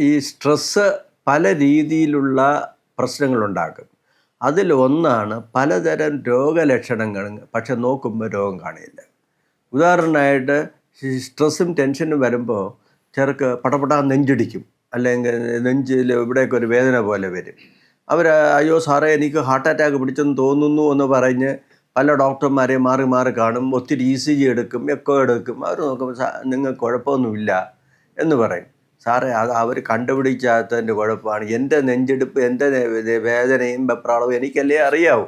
ഈ സ്ട്രെസ്സ് പല രീതിയിലുള്ള പ്രശ്നങ്ങളുണ്ടാക്കും. അതിലൊന്നാണ് പലതരം രോഗലക്ഷണങ്ങൾ, പക്ഷെ നോക്കുമ്പോൾ രോഗം കാണില്ല. ഉദാഹരണമായിട്ട് സ്ട്രെസ്സും ടെൻഷനും വരുമ്പോൾ ചെറുക്ക് പടപടാ നെഞ്ചിടിക്കും, അല്ലെങ്കിൽ നെഞ്ചിൽ ഇവിടെയൊക്കെ ഒരു വേദന പോലെ വരും. അയ്യോ സാറേ എനിക്ക് ഹാർട്ട് അറ്റാക്ക് പിടിച്ചെന്ന് തോന്നുന്നു എന്ന് പറഞ്ഞ് പല ഡോക്ടർമാരെയും മാറി മാറി കാണും, ഒത്തിരി ECG എടുക്കും, എക്കോ എടുക്കും. അവർ നോക്കുമ്പോൾ നിങ്ങൾക്ക് കുഴപ്പമൊന്നുമില്ല എന്ന് പറയും. സാറേ അത് അവർ കണ്ടുപിടിക്കാത്തതിൻ്റെ കുഴപ്പമാണ്. എൻ്റെ നെഞ്ചെടുപ്പ്, എൻ്റെ വേദനയും വെപ്രാളവും എനിക്കല്ലേ അറിയാവൂ,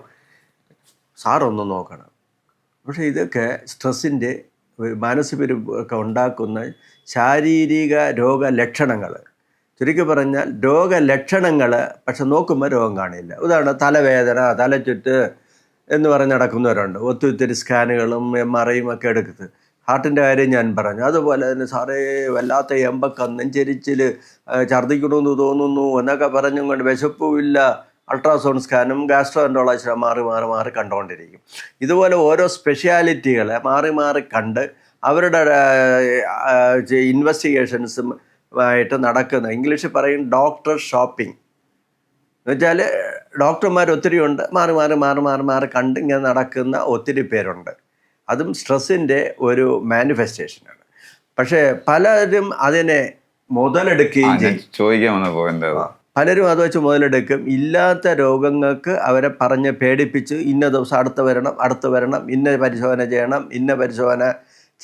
സാറൊന്ന് നോക്കണം. പക്ഷേ ഇതൊക്കെ സ്ട്രെസ്സിൻ്റെ മാനസികമൊക്കെ ഉണ്ടാക്കുന്ന ശാരീരിക രോഗലക്ഷണങ്ങൾ. ചുരുക്കി പറഞ്ഞാൽ രോഗലക്ഷണങ്ങൾ, പക്ഷെ നോക്കുമ്പോൾ രോഗം കാണില്ല. ഉദാഹരണം തലവേദന, തലചുറ്റ് എന്ന് പറഞ്ഞ് നടക്കുന്നവരുണ്ട്. ഒത്തിരി സ്കാനുകളും MRIയും ഒക്കെ എടുക്കുന്നത്. ഹാർട്ടിൻ്റെ കാര്യം ഞാൻ പറഞ്ഞു. അതുപോലെ തന്നെ സാറേ വല്ലാത്ത എമ്പക്കം, നെഞ്ചരിച്ചിൽ, ഛർദ്ദിക്കണമെന്ന് തോന്നുന്നു എന്നൊക്കെ പറഞ്ഞും കൊണ്ട് വിശപ്പുമില്ല, അൾട്രാസൗണ്ട് സ്കാനും ഗാസ്ട്രോഎൻട്രോളജിയും മാറി കണ്ടുകൊണ്ടിരിക്കും. ഇതുപോലെ ഓരോ സ്പെഷ്യാലിറ്റികളെ മാറി കണ്ട് അവരുടെ ഇൻവെസ്റ്റിഗേഷൻസും ആയിട്ട് നടക്കുന്ന, ഇംഗ്ലീഷിൽ പറയും ഡോക്ടർ ഷോപ്പിംഗ് എന്നുവെച്ചാൽ ഡോക്ടർമാർ ഒത്തിരി ഉണ്ട്, മാറി കണ്ട് ഇങ്ങനെ നടക്കുന്ന ഒത്തിരി പേരുണ്ട്. അതും സ്ട്രെസ്സിൻ്റെ ഒരു മാനിഫെസ്റ്റേഷനാണ്. പക്ഷേ പലരും അതിനെ മുതലെടുക്കുകയും ചെയ്യും. പലരും അത് വെച്ച് മുതലെടുക്കും. ഇല്ലാത്ത രോഗങ്ങൾക്ക് അവരെ പറഞ്ഞ് പേടിപ്പിച്ച് ഇന്ന ദിവസം അടുത്ത് വരണം, ഇന്ന പരിശോധന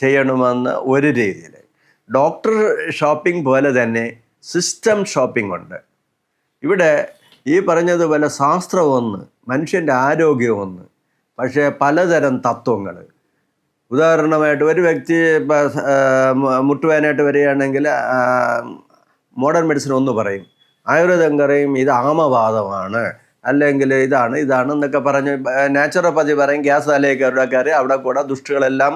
ചെയ്യണമെന്ന് ഒരു രീതിയിൽ. ഡോക്ടർ ഷോപ്പിംഗ് പോലെ തന്നെ സിസ്റ്റം ഷോപ്പിംഗ് ഉണ്ട്. ഇവിടെ ഈ പറഞ്ഞതുപോലെ ശാസ്ത്രം ഒന്ന്, മനുഷ്യൻ്റെ ആരോഗ്യം ഒന്ന്, പക്ഷേ പലതരം തത്വങ്ങൾ. ഉദാഹരണമായിട്ട് ഒരു വ്യക്തി മുട്ടുവേദനയായിട്ട് വരികയാണെങ്കിൽ മോഡേൺ മെഡിസിൻ ഒന്ന് പറയും, ആയുർവേദം പറയും ഇത് ആമവാദമാണ്, അല്ലെങ്കിൽ ഇതാണ് എന്നൊക്കെ പറഞ്ഞ് നാച്ചുറോപ്പതി പറയും ഗ്യാസ് തലയൊക്കെ അവിടെ കൂടെ ദുഷ്ടുകളെല്ലാം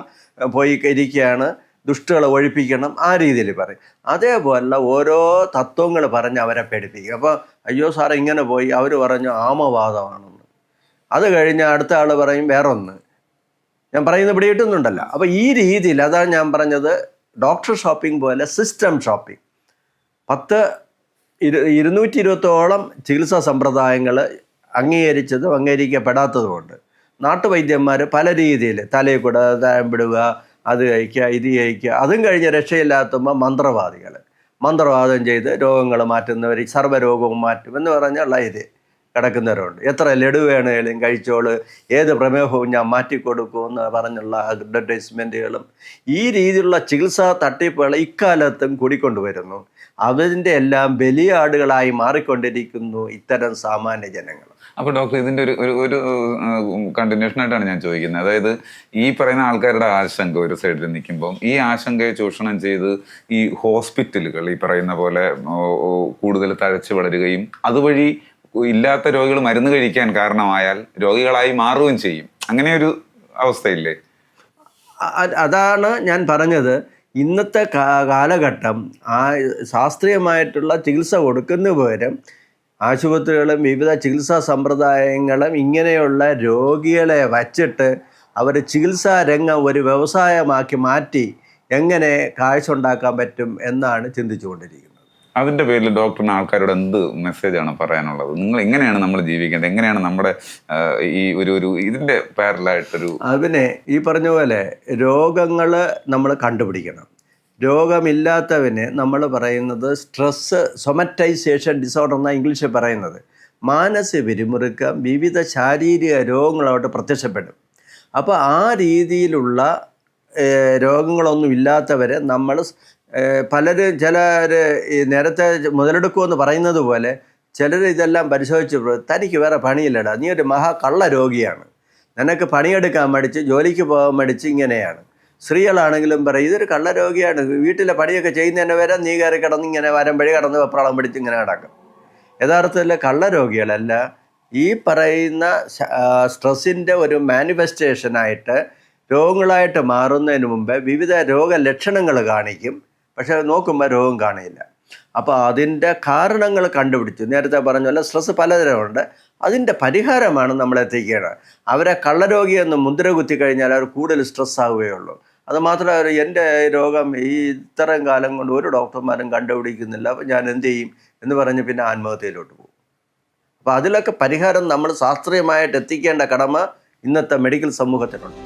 പോയി ഇരിക്കുകയാണ്, ദുഷ്ടുകളെ ഒഴിപ്പിക്കണം, ആ രീതിയിൽ പറയും. അതേപോലെ ഓരോ തത്വങ്ങൾ പറഞ്ഞ് അവരെ പേടിപ്പിക്കും. അപ്പോൾ അയ്യോ സാറേ ഇങ്ങനെ പോയി, അവർ പറഞ്ഞു ആമവാദമാണെന്ന്. അത് കഴിഞ്ഞ് അടുത്ത ആൾ പറയും വേറൊന്ന്. ഞാൻ പറയുന്നത് ഇവിടെ കിട്ടുന്നുണ്ടല്ലോ. അപ്പോൾ ഈ രീതിയിൽ, അതാണ് ഞാൻ പറഞ്ഞത്, ഡോക്ടർ ഷോപ്പിംഗ് പോലെ സിസ്റ്റം ഷോപ്പിംഗ്. 220ഓളം ചികിത്സാ സമ്പ്രദായങ്ങൾ അംഗീകരിക്കപ്പെടാത്തതുകൊണ്ട് നാട്ടുവൈദ്യന്മാർ പല രീതിയിൽ തലയിൽ കൂടെ വിടുക, അത് കഴിക്കുക, ഇത് കഴിക്കുക. അതും കഴിഞ്ഞ് രക്ഷയില്ലാത്തുമ്പോൾ മന്ത്രവാദം ചെയ്ത് രോഗങ്ങൾ മാറ്റുന്നവർ, സർവ്വരോഗവും മാറ്റും എന്ന് പറഞ്ഞുള്ള ഇത് കിടക്കുന്നവരുണ്ട്. എത്ര ലഡു വേണേലും കഴിച്ചോള്, ഏത് പ്രമേഹവും ഞാൻ മാറ്റിക്കൊടുക്കുമെന്ന് പറഞ്ഞുള്ള അഡ്വർടൈസ്മെൻറ്റുകളും ഈ രീതിയിലുള്ള ചികിത്സാ തട്ടിപ്പുകൾ ഇക്കാലത്തും കൂടിക്കൊണ്ടുവരുന്നു. അതിൻ്റെ എല്ലാം ബലിയാടുകളായി മാറിക്കൊണ്ടിരിക്കുന്നു ഇത്തരം സാമാന്യ ജനങ്ങൾ. അപ്പോൾ ഡോക്ടർ, ഇതിൻ്റെ ഒരു കണ്ടിന്യൂഷൻ ആയിട്ടാണ് ഞാൻ ചോദിക്കുന്നത്. അതായത് ഈ പറയുന്ന ആൾക്കാരുടെ ആശങ്ക ഒരു സൈഡിൽ നിൽക്കുമ്പം ഈ ആശങ്കയെ ചൂഷണം ചെയ്ത് ഈ ഹോസ്പിറ്റലുകൾ ഈ പറയുന്ന പോലെ കൂടുതൽ തഴച്ചു വളരുകയും അതുവഴി ഇല്ലാത്ത രോഗികൾ മരുന്ന് കഴിക്കാൻ കാരണമായാൽ രോഗികളായി മാറുകയും ചെയ്യും. അങ്ങനെ ഒരു അവസ്ഥയില്ലേ? അതാണ് ഞാൻ പറഞ്ഞത്. ഇന്നത്തെ കാലഘട്ടം ശാസ്ത്രീയമായിട്ടുള്ള ചികിത്സ കൊടുക്കുന്ന പകരം ആശുപത്രികളും വിവിധ ചികിത്സാ സമ്പ്രദായങ്ങളും ഇങ്ങനെയുള്ള രോഗികളെ വച്ചിട്ട് അവർ ചികിത്സാ രംഗം ഒരു വ്യവസായമാക്കി മാറ്റി എങ്ങനെ കാഴ്ച ഉണ്ടാക്കാൻ പറ്റും എന്നാണ് ചിന്തിച്ചുകൊണ്ടിരിക്കുന്നത്. അതിൻ്റെ പേരിൽ ഡോക്ടറിന് ആൾക്കാരോട് എന്ത് മെസ്സേജാണ് പറയാനുള്ളത്? നിങ്ങൾ എങ്ങനെയാണ് നമ്മൾ ജീവിക്കേണ്ടത്? എങ്ങനെയാണ് നമ്മുടെ ഈ ഒരു ഇതിൻ്റെ പാരലായിട്ടൊരു അതിനെ ഈ പറഞ്ഞ പോലെ രോഗങ്ങൾ നമ്മൾ കണ്ടുപിടിക്കണം. രോഗമില്ലാത്തവന് നമ്മൾ പറയുന്നത് സ്ട്രെസ്സ് സൊമറ്റൈസേഷൻ ഡിസോർഡർ എന്നാണ് ഇംഗ്ലീഷിൽ പറയുന്നത്. മാനസിക പിരിമുറുക്കം, വിവിധ ശാരീരിക രോഗങ്ങളോട്ട് പ്രത്യക്ഷപ്പെടും. അപ്പോൾ ആ രീതിയിലുള്ള രോഗങ്ങളൊന്നും ഇല്ലാത്തവരെ നമ്മൾ ചിലർ നേരത്തെ മുതലെടുക്കുമെന്ന് പറയുന്നത് പോലെ ചിലർ ഇതെല്ലാം പരിശോധിച്ച് തനിക്ക് വേറെ പണിയില്ലടാ, നീ ഒരു കള്ള രോഗിയാണ്, നിനക്ക് പണിയെടുക്കാൻ മടിച്ച് ജോലിക്ക് പോകാൻ മടിച്ച് ഇങ്ങനെയാണ്. സ്ത്രീകളാണെങ്കിലും പറയും ഇതൊരു കള്ള രോഗിയാണ്, വീട്ടിലെ പണിയൊക്കെ ചെയ്യുന്നതിന് വരെ നീ കയറി കിടന്ന് ഇങ്ങനെ വരമ്പഴി കടന്ന് വെപ്രാളം പിടിച്ച് ഇങ്ങനെ കിടക്കും. യഥാർത്ഥത്തിൽ കള്ള രോഗികളല്ല, ഈ പറയുന്ന സ്ട്രെസ്സിൻ്റെ ഒരു മാനിഫെസ്റ്റേഷനായിട്ട് രോഗങ്ങളായിട്ട് മാറുന്നതിന് മുമ്പ് വിവിധ രോഗലക്ഷണങ്ങൾ കാണിക്കും, പക്ഷെ നോക്കുമ്പോൾ രോഗം കാണില്ല. അപ്പോൾ അതിൻ്റെ കാരണങ്ങൾ കണ്ടുപിടിച്ചു. നേരത്തെ പറഞ്ഞ സ്ട്രെസ്സ് പലതരമുണ്ട്. അതിൻ്റെ പരിഹാരമാണ് നമ്മൾ എത്തിക്കേണ്ടത്. അവരെ കള്ളരോഗിയെന്ന് മുദ്ര കുത്തി കഴിഞ്ഞാൽ അവർ കൂടുതൽ സ്ട്രെസ് ആവുകയുള്ളൂ. അത് മാത്രമല്ല എൻ്റെ രോഗം ഈ ഇത്രയും കാലം കൊണ്ട് ഒരു ഡോക്ടർമാരും കണ്ടുപിടിക്കുന്നില്ല, അപ്പം ഞാൻ എന്ത് ചെയ്യും എന്ന് പറഞ്ഞ് പിന്നെ ആത്മഹത്യയിലോട്ട് പോകും. അപ്പോൾ അതിലൊക്കെ പരിഹാരം നമ്മൾ ശാസ്ത്രീയമായിട്ട് എത്തിക്കേണ്ട കടമ ഇന്നത്തെ മെഡിക്കൽ സമൂഹത്തിനുണ്ട്.